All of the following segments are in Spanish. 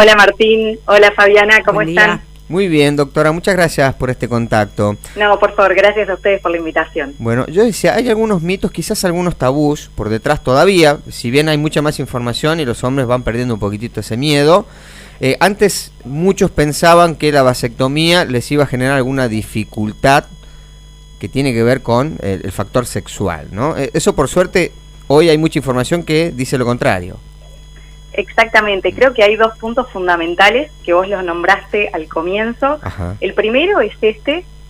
Hola Martín, hola Fabiana, ¿cómo están? Muy bien, doctora, muchas gracias por este contacto. No, por favor, gracias a ustedes por la invitación. Bueno, yo decía, hay algunos mitos, quizás algunos tabús por detrás todavía, si bien hay mucha más información y los hombres van perdiendo un poquitito ese miedo. Antes muchos pensaban que la vasectomía les iba a generar alguna dificultad que tiene que ver con el factor sexual, ¿no? Eso por suerte, hoy hay mucha información que dice lo contrario. Exactamente, creo que hay dos puntos fundamentales que vos los nombraste al comienzo. Ajá. El primero es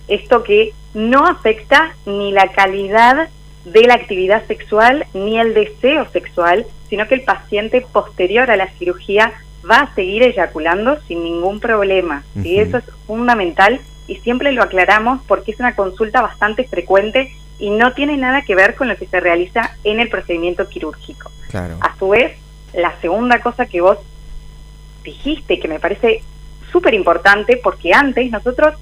esto que no afecta ni la calidad de la actividad sexual ni el deseo sexual, sino que el paciente posterior a la cirugía va a seguir eyaculando sin ningún problema. Y eso es fundamental y siempre lo aclaramos porque es una consulta bastante frecuente y no tiene nada que ver con lo que se realiza en el procedimiento quirúrgico. Claro. A su vez, la segunda cosa que vos dijiste, que me parece súper importante, porque antes nosotros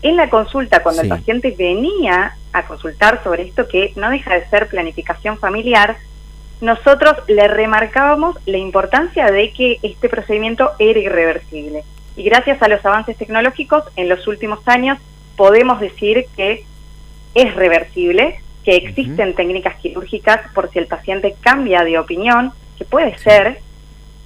en la consulta, cuando el paciente venía a consultar sobre esto que no deja de ser planificación familiar, nosotros le remarcábamos la importancia de que este procedimiento era irreversible. Y gracias a los avances tecnológicos, en los últimos años podemos decir que es reversible, que existen técnicas quirúrgicas por si el paciente cambia de opinión, que puede ser,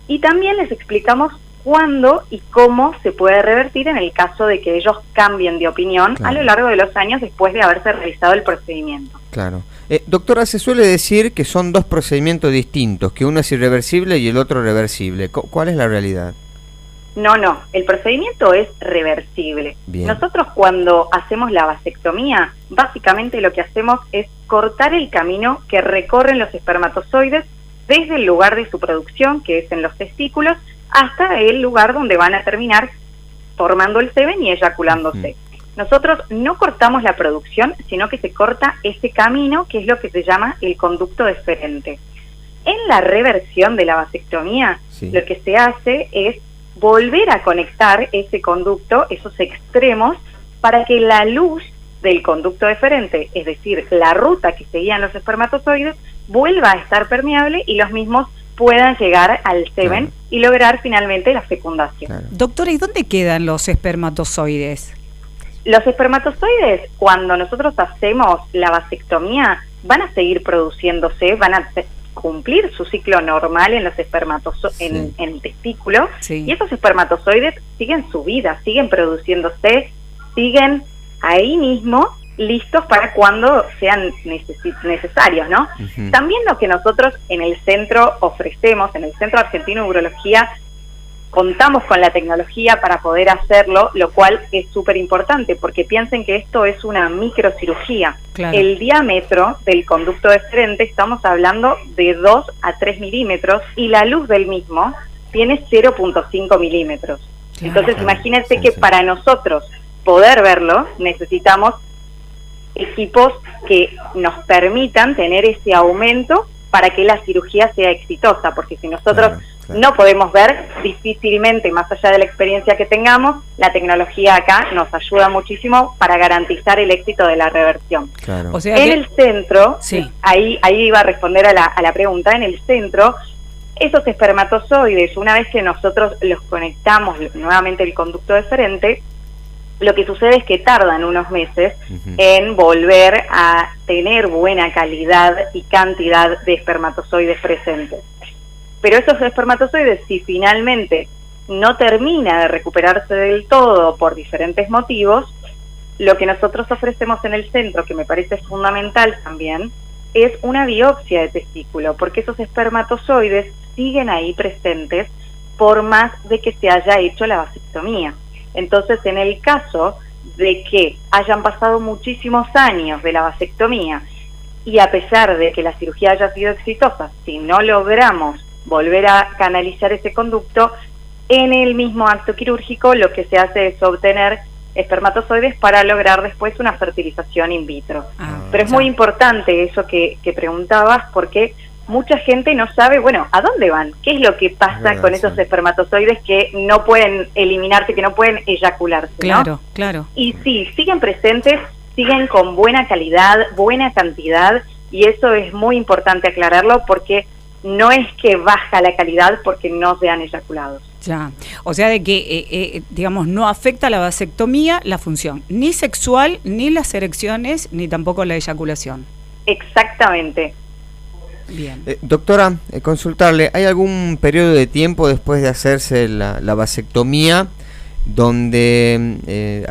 y también les explicamos cuándo y cómo se puede revertir en el caso de que ellos cambien de opinión a lo largo de los años después de haberse realizado el procedimiento. Claro. Doctora, se suele decir que son dos procedimientos distintos, que uno es irreversible y el otro reversible. ¿Cuál es la realidad? No, el procedimiento es reversible. Bien. Nosotros cuando hacemos la vasectomía, básicamente lo que hacemos es cortar el camino que recorren los espermatozoides desde el lugar de su producción, que es en los testículos, hasta el lugar donde van a terminar formando el semen y eyaculándose. Nosotros no cortamos la producción, sino que se corta ese camino, que es lo que se llama el conducto deferente. En la reversión de la vasectomía, lo que se hace es volver a conectar ese conducto, esos extremos, para que la luz del conducto deferente, es decir, la ruta que seguían los espermatozoides, vuelva a estar permeable y los mismos puedan llegar al semen y lograr finalmente la fecundación. Doctora, ¿y dónde quedan los espermatozoides? Los espermatozoides, cuando nosotros hacemos la vasectomía, van a seguir produciéndose, van a cumplir su ciclo normal en los en el testículo, y esos espermatozoides siguen su vida, siguen produciéndose, siguen ahí mismo listos para cuando sean necesarios, ¿no? También lo que nosotros en el centro ofrecemos, en el Centro Argentino de Urología, contamos con la tecnología para poder hacerlo, lo cual es súper importante, porque piensen que esto es una microcirugía. Claro. El diámetro del conducto deferente, estamos hablando de 2 a 3 milímetros, y la luz del mismo tiene 0.5 milímetros. Entonces, imagínense que para nosotros poder verlo, necesitamos equipos que nos permitan tener ese aumento para que la cirugía sea exitosa, porque si nosotros no podemos ver, difícilmente, más allá de la experiencia que tengamos, la tecnología acá nos ayuda muchísimo para garantizar el éxito de la reversión. O sea en el centro, ahí iba a responder a la pregunta, en el centro, esos espermatozoides, una vez que nosotros los conectamos nuevamente el conducto deferente, lo que sucede es que tardan unos meses en volver a tener buena calidad y cantidad de espermatozoides presentes. Pero esos espermatozoides, si finalmente no termina de recuperarse del todo por diferentes motivos, lo que nosotros ofrecemos en el centro, que me parece fundamental también, es una biopsia de testículo, porque esos espermatozoides siguen ahí presentes por más de que se haya hecho la vasectomía. Entonces, en el caso de que hayan pasado muchísimos años de la vasectomía y a pesar de que la cirugía haya sido exitosa, si no logramos volver a canalizar ese conducto, en el mismo acto quirúrgico lo que se hace es obtener espermatozoides para lograr después una fertilización in vitro. Pero es muy importante eso que preguntabas, porque mucha gente no sabe, bueno, ¿a dónde van? ¿Qué es lo que pasa con esos espermatozoides que no pueden eliminarse, que no pueden eyacularse? Claro, claro. Y sí, siguen presentes, siguen con buena calidad, buena cantidad, y eso es muy importante aclararlo porque no es que baja la calidad porque no sean eyaculados. Ya, o sea de que, digamos, no afecta la vasectomía la función, ni sexual, ni las erecciones, ni tampoco la eyaculación. Exactamente. Bien. Doctora, consultarle, ¿hay algún periodo de tiempo después de hacerse la vasectomía donde,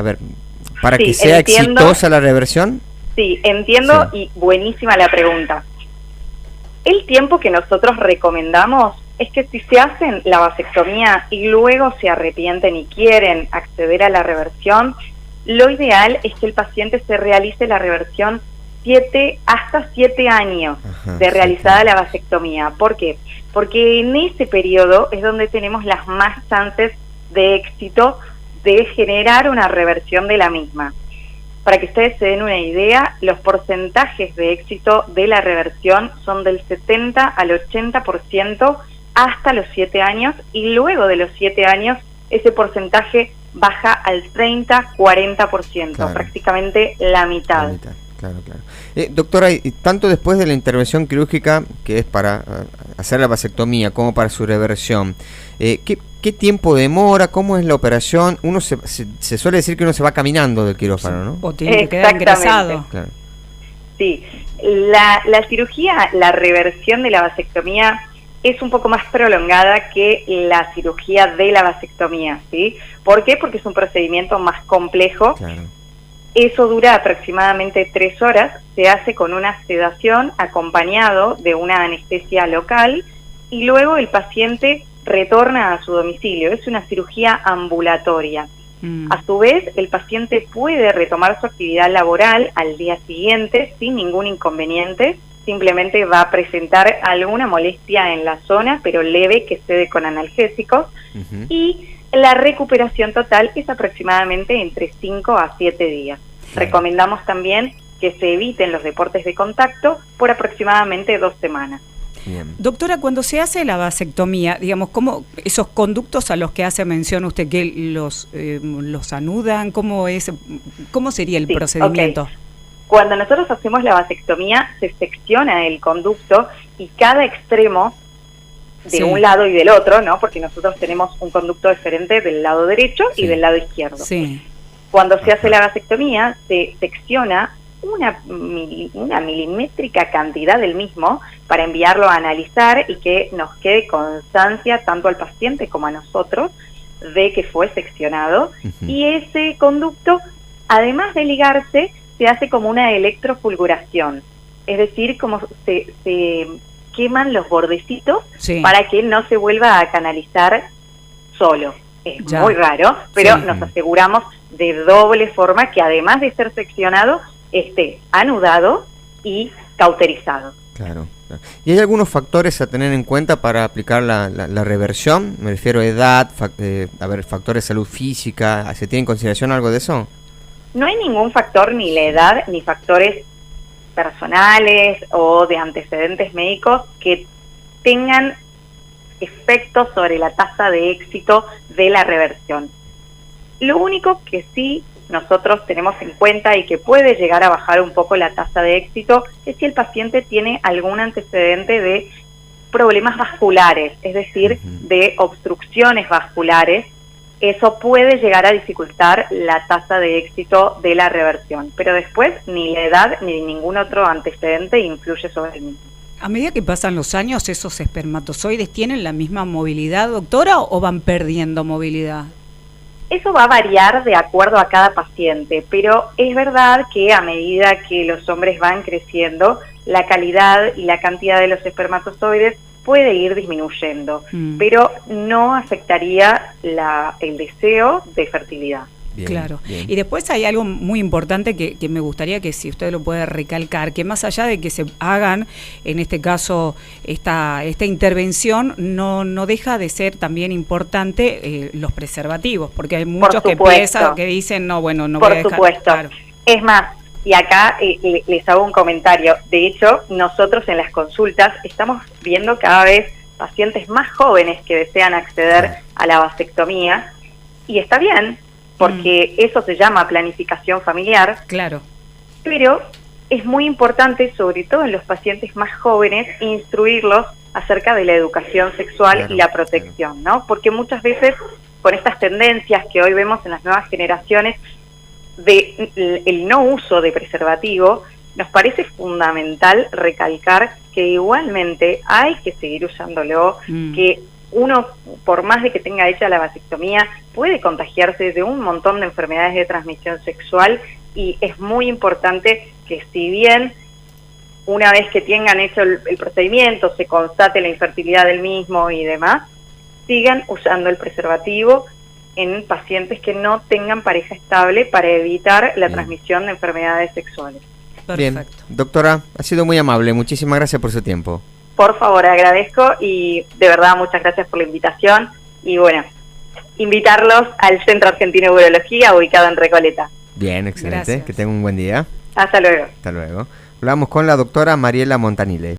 para que sea exitosa la reversión? Sí, entiendo, sí. Y buenísima la pregunta. El tiempo que nosotros recomendamos es que si se hacen la vasectomía y luego se arrepienten y quieren acceder a la reversión, lo ideal es que el paciente se realice la reversión hasta 7 años de realizada la vasectomía. ¿Por qué? Porque en ese periodo es donde tenemos las más chances de éxito de generar una reversión de la misma. Para que ustedes se den una idea, los porcentajes de éxito de la reversión son del 70 al 80% hasta los 7 años, y luego de los 7 años ese porcentaje baja al 30-40%, claro. Prácticamente la mitad. Claro. Doctora, tanto después de la intervención quirúrgica, que es para hacer la vasectomía, como para su reversión, ¿qué tiempo demora? ¿Cómo es la operación? Uno se suele decir que uno se va caminando del quirófano, ¿no? O tiene que quedar ingresado. Claro. Sí, la cirugía, la reversión de la vasectomía es un poco más prolongada que la cirugía de la vasectomía, ¿sí? ¿Por qué? Porque es un procedimiento más complejo. Claro. Eso dura aproximadamente 3 horas, se hace con una sedación acompañado de una anestesia local y luego el paciente retorna a su domicilio. Es una cirugía ambulatoria. A su vez, el paciente puede retomar su actividad laboral al día siguiente sin ningún inconveniente. Simplemente va a presentar alguna molestia en la zona, pero leve, que cede con analgésicos. Y la recuperación total es aproximadamente entre 5 a 7 días. Recomendamos también que se eviten los deportes de contacto por aproximadamente 2 semanas. Bien. Doctora, cuando se hace la vasectomía, digamos, ¿cómo esos conductos a los que hace mención usted, que los anudan? ¿Cómo sería el procedimiento? Okay. Cuando nosotros hacemos la vasectomía, se secciona el conducto y cada extremo de un lado y del otro, ¿no? Porque nosotros tenemos un conducto diferente del lado derecho y del lado izquierdo. Sí. Cuando se hace la vasectomía, se secciona una milimétrica cantidad del mismo para enviarlo a analizar y que nos quede constancia tanto al paciente como a nosotros de que fue seccionado. Y ese conducto, además de ligarse, se hace como una electrofulguración, es decir, como se queman los bordecitos para que no se vuelva a canalizar solo. Es muy raro, pero nos aseguramos de doble forma que además de ser seccionado, esté anudado y cauterizado. Claro. ¿Y hay algunos factores a tener en cuenta para aplicar la reversión? Me refiero a edad, factores de salud física. ¿Se tiene en consideración algo de eso? No hay ningún factor, ni la edad, ni factores personales o de antecedentes médicos que tengan efectos sobre la tasa de éxito de la reversión. Lo único que sí nosotros tenemos en cuenta y que puede llegar a bajar un poco la tasa de éxito es si el paciente tiene algún antecedente de problemas vasculares, es decir, de obstrucciones vasculares. Eso puede llegar a dificultar la tasa de éxito de la reversión, pero después ni la edad ni ningún otro antecedente influye sobre el mismo. A medida que pasan los años, ¿esos espermatozoides tienen la misma movilidad, doctora, o van perdiendo movilidad? Eso va a variar de acuerdo a cada paciente, pero es verdad que a medida que los hombres van creciendo, la calidad y la cantidad de los espermatozoides puede ir disminuyendo, pero no afectaría el deseo de fertilidad. Bien, claro. Bien. Y después hay algo muy importante que me gustaría que si usted lo puede recalcar, que más allá de que se hagan, en este caso, esta intervención, no deja de ser también importante los preservativos, porque hay muchos que piensan, que dicen, no voy a dejar. Por supuesto. Claro. Es más, y acá les hago un comentario. De hecho, nosotros en las consultas estamos viendo cada vez pacientes más jóvenes que desean acceder a la vasectomía, y está bien, porque eso se llama planificación familiar. Claro. Pero es muy importante, sobre todo en los pacientes más jóvenes, instruirlos acerca de la educación sexual y la protección, ¿no? Porque muchas veces con estas tendencias que hoy vemos en las nuevas generaciones de el no uso de preservativo, nos parece fundamental recalcar que igualmente hay que seguir usándolo, que uno, por más de que tenga hecha la vasectomía, puede contagiarse de un montón de enfermedades de transmisión sexual, y es muy importante que, si bien una vez que tengan hecho el procedimiento se constate la infertilidad del mismo y demás, sigan usando el preservativo en pacientes que no tengan pareja estable para evitar la transmisión de enfermedades sexuales. Perfecto. Bien, doctora, ha sido muy amable, muchísimas gracias por su tiempo. Por favor, agradezco, y de verdad muchas gracias por la invitación, y bueno, invitarlos al Centro Argentino de Urología, ubicado en Recoleta. Bien, excelente, gracias. Que tengan un buen día. Hasta luego. Hasta luego. Hablamos con la doctora Mariela Montanile.